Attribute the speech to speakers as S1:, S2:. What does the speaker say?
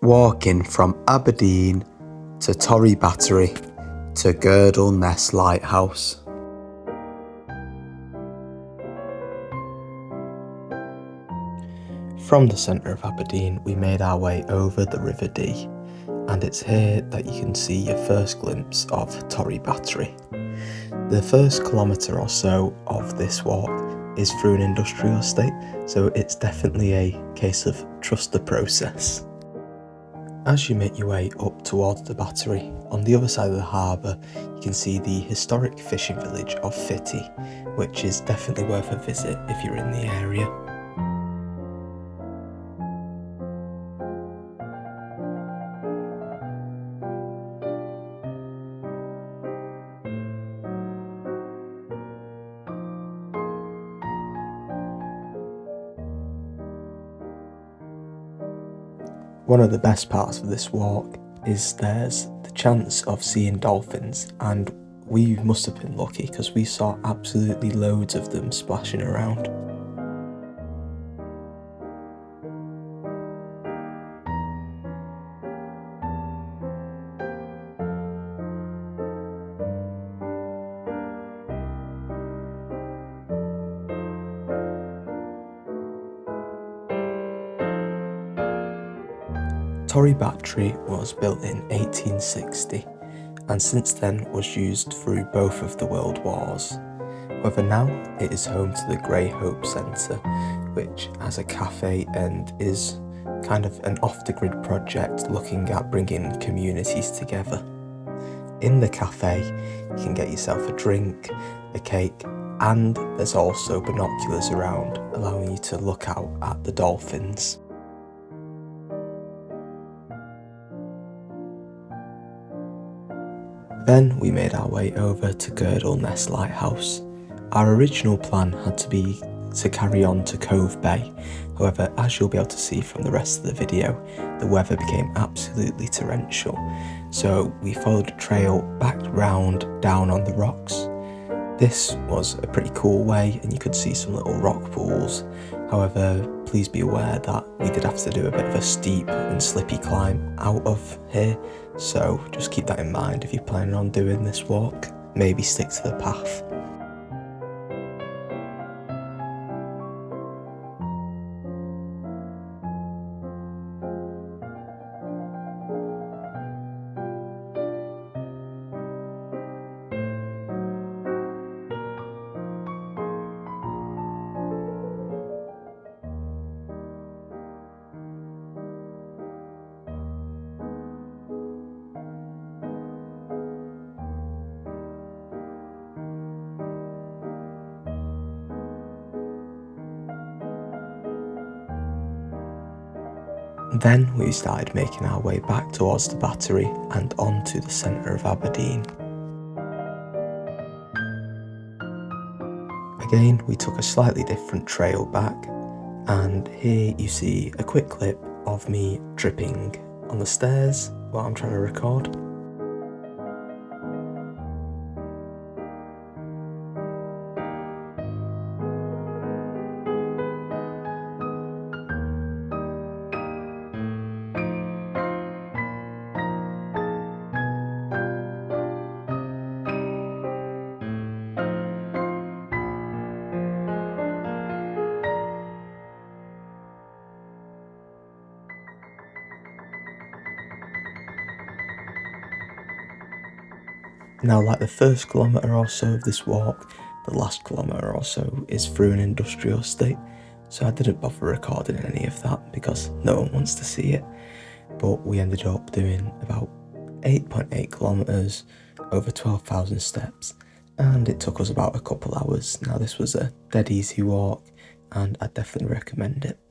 S1: walking from Aberdeen to Torry Battery to Girdle Ness Lighthouse. From the centre of Aberdeen we made our way over the River Dee, and it's here that you can see your first glimpse of Torry Battery. The first kilometre or so of this walk is through an industrial estate, so it's definitely a case of trust the process. As you make your way up towards the battery, on the other side of the harbour you can see the historic fishing village of Fitty, which is definitely worth a visit if you're in the area. One of the best parts of this walk is there's the chance of seeing dolphins, and we must have been lucky because we saw absolutely loads of them splashing around. Torry Battery was built in 1860 and since then was used through both of the World Wars. However, now it is home to the Grey Hope Centre, which has a cafe and is kind of an off-the-grid project looking at bringing communities together. In the cafe you can get yourself a drink, a cake, and there's also binoculars around allowing you to look out at the dolphins. Then we made our way over to Girdle Ness Lighthouse. Our original plan had to be to carry on to Cove Bay, however, as you'll be able to see from the rest of the video, the weather became absolutely torrential, so we followed a trail back round down on the rocks. This was a pretty cool way and you could see some little rock pools, however please be aware that we did have to do a bit of a steep and slippy climb out of here, so just keep that in mind if you're planning on doing this walk. Maybe stick to the path. Then we started making our way back towards the battery and onto the centre of Aberdeen. Again, we took a slightly different trail back, and here you see a quick clip of me tripping on the stairs while I'm trying to record. Now, like the first kilometre or so of this walk, the last kilometre or so is through an industrial estate, so I didn't bother recording any of that because no one wants to see it. But we ended up doing about 8.8 kilometres, over 12,000 steps, and it took us about a couple hours. Now this was a dead easy walk and I definitely recommend it.